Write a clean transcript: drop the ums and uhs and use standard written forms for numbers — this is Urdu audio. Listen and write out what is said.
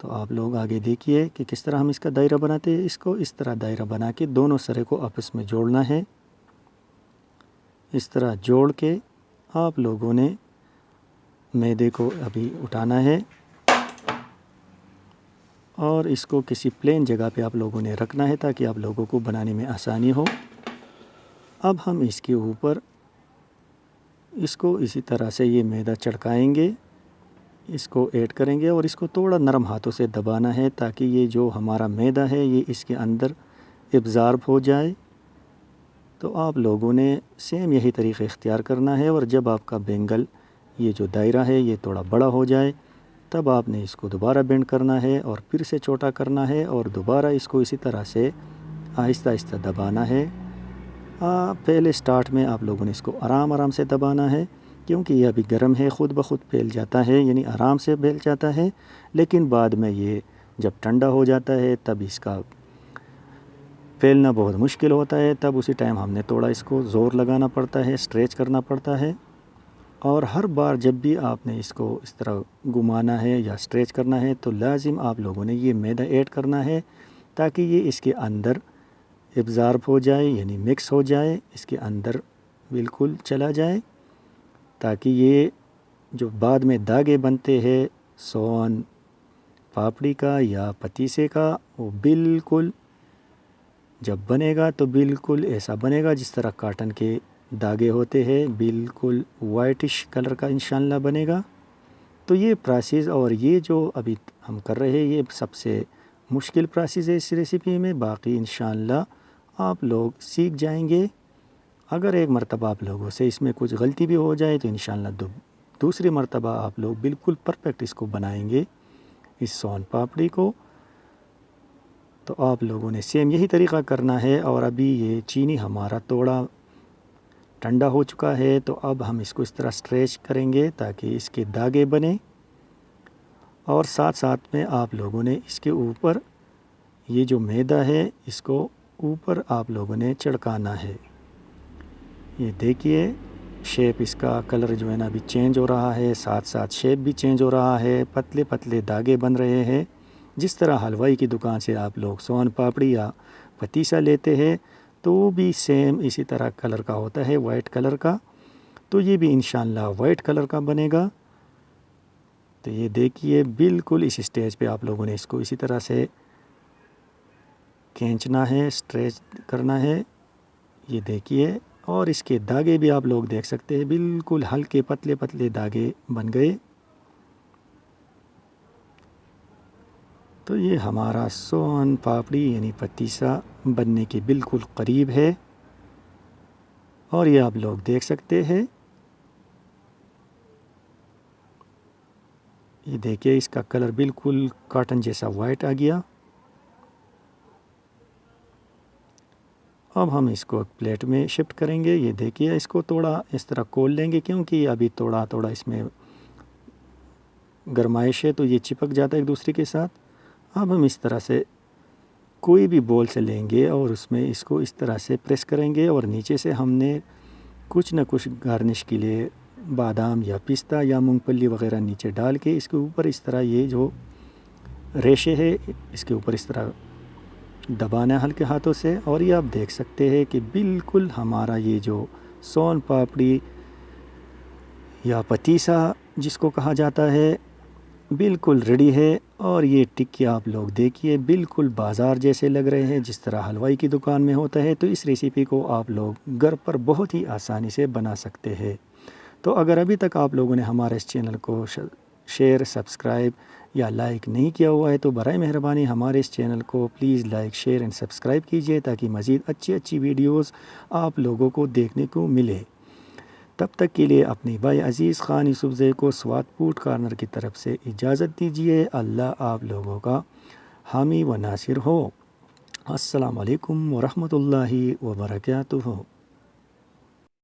تو آپ لوگ آگے دیکھیے کہ کس طرح ہم اس کا دائرہ بناتے ہیں۔ اس کو اس طرح دائرہ بنا کے دونوں سرے کو آپس میں جوڑنا ہے۔ اس طرح جوڑ کے آپ لوگوں نے میدے کو ابھی اٹھانا ہے اور اس کو کسی پلین جگہ پہ آپ لوگوں نے رکھنا ہے تاکہ آپ لوگوں کو بنانے میں آسانی ہو۔ اب ہم اس کے اوپر اس کو اسی طرح سے یہ میدہ چڑکائیں گے، اس کو ایڈ کریں گے اور اس کو تھوڑا نرم ہاتھوں سے دبانا ہے تاکہ یہ جو ہمارا میدہ ہے یہ اس کے اندر ابزارب ہو جائے۔ تو آپ لوگوں نے سیم یہی طریقہ اختیار کرنا ہے، اور جب آپ کا بینگل یہ جو دائرہ ہے یہ تھوڑا بڑا ہو جائے تب آپ نے اس کو دوبارہ بینڈ کرنا ہے اور پھر سے چھوٹا کرنا ہے اور دوبارہ اس کو اسی طرح سے آہستہ آہستہ دبانا ہے۔ پہلے سٹارٹ میں آپ لوگوں نے اس کو آرام آرام سے دبانا ہے کیونکہ یہ ابھی گرم ہے، خود بخود پھیل جاتا ہے، یعنی آرام سے پھیل جاتا ہے، لیکن بعد میں یہ جب ٹھنڈا ہو جاتا ہے تب اس کا پھیلنا بہت مشکل ہوتا ہے۔ تب اسی ٹائم ہم نے تھوڑا اس کو زور لگانا پڑتا ہے، اسٹریچ کرنا پڑتا ہے، اور ہر بار جب بھی آپ نے اس کو اس طرح گھمانا ہے یا اسٹریچ کرنا ہے تو لازم آپ لوگوں نے یہ میدہ ایڈ کرنا ہے تاکہ یہ اس کے اندر ابزارب ہو جائے، یعنی مکس ہو جائے، اس کے اندر بالکل چلا جائے، تاکہ یہ جو بعد میں داغے بنتے ہیں سون پاپڑی کا یا پتیسے کا وہ بالکل جب بنے گا تو بالکل ایسا بنے گا جس طرح کاٹن کے داغے ہوتے ہیں، بالکل وائٹش کلر کا انشاءاللہ بنے گا۔ تو یہ پروسیس اور یہ جو ابھی ہم کر رہے ہیں یہ سب سے مشکل پروسیس ہے اس ریسیپی میں، باقی انشاءاللہ آپ لوگ سیکھ جائیں گے۔ اگر ایک مرتبہ آپ لوگوں سے اس میں کچھ غلطی بھی ہو جائے تو انشاءاللہ دوسری مرتبہ آپ لوگ بالکل پرفیکٹ اس کو بنائیں گے، اس سون پاپڑی کو۔ تو آپ لوگوں نے سیم یہی طریقہ کرنا ہے، اور ابھی یہ چینی ہمارا تھوڑا ٹھنڈا ہو چکا ہے تو اب ہم اس کو اس طرح اسٹریچ کریں گے تاکہ اس کے داغے بنے، اور ساتھ ساتھ میں آپ لوگوں نے اس کے اوپر یہ جو میدہ ہے اس کو اوپر آپ لوگوں نے چڑکانا ہے۔ یہ دیکھیے شیپ اس کا کلر جو ہے نا ابھی چینج ہو رہا ہے، ساتھ ساتھ شیپ بھی چینج ہو رہا ہے، پتلے پتلے داغے بن رہے ہیں۔ جس طرح حلوائی کی دکان سے آپ لوگ سون پاپڑی یا پتیسہ لیتے ہیں تو وہ بھی سیم اسی طرح کلر کا ہوتا ہے، وائٹ کلر کا، تو یہ بھی انشاءاللہ وائٹ کلر کا بنے گا۔ تو یہ دیکھیے بالکل اس سٹیج پہ آپ لوگوں نے اس کو اسی طرح سے کھینچنا ہے، اسٹریچ کرنا ہے، یہ دیکھیے، اور اس کے داغے بھی آپ لوگ دیکھ سکتے ہیں، بالکل ہلکے پتلے پتلے داغے بن گئے۔ تو یہ ہمارا سون پاپڑی یعنی پتیسہ بننے کے بالکل قریب ہے، اور یہ آپ لوگ دیکھ سکتے ہیں۔ یہ دیکھیے اس کا کلر بالکل کاٹن جیسا وائٹ آ گیا۔ اب ہم اس کو پلیٹ میں شفٹ کریں گے۔ یہ دیکھیے اس کو تھوڑا اس طرح کھول لیں گے کیونکہ یہ ابھی تھوڑا تھوڑا اس میں گرمائش ہے تو یہ چپک جاتا ہے ایک دوسرے کے ساتھ۔ اب ہم اس طرح سے کوئی بھی بول سے لیں گے اور اس میں اس کو اس طرح سے پریس کریں گے، اور نیچے سے ہم نے کچھ نہ کچھ گارنش کے لیے بادام یا پستہ یا مونگ پھلی وغیرہ نیچے ڈال کے اس کے اوپر اس طرح یہ جو ریشے ہے اس کے اوپر اس طرح دبانا ہے ہلکے ہاتھوں سے، اور یہ آپ دیکھ سکتے ہیں کہ بالکل ہمارا یہ جو سون پاپڑی یا پتیسہ جس کو کہا جاتا ہے بالکل ریڈی ہے۔ اور یہ ٹکے آپ لوگ دیکھیے بالکل بازار جیسے لگ رہے ہیں جس طرح حلوائی کی دکان میں ہوتا ہے۔ تو اس ریسیپی کو آپ لوگ گھر پر بہت ہی آسانی سے بنا سکتے ہیں۔ تو اگر ابھی تک آپ لوگوں نے ہمارے اس چینل کو شیئر، سبسکرائب یا لائک نہیں کیا ہوا ہے تو برائے مہربانی ہمارے اس چینل کو please like, share and subscribe کیجیے تاکہ مزید اچھی اچھی ویڈیوز آپ لوگوں کو دیکھنے کو ملے۔ تب تک کے لیے اپنی بھائی عزیز خان یوسف زئی کو سوات فوڈ کارنر کی طرف سے اجازت دیجیے۔ اللہ آپ لوگوں کا حامی و ناصر ہو۔ السلام علیکم ورحمۃ اللہ وبرکاتہ۔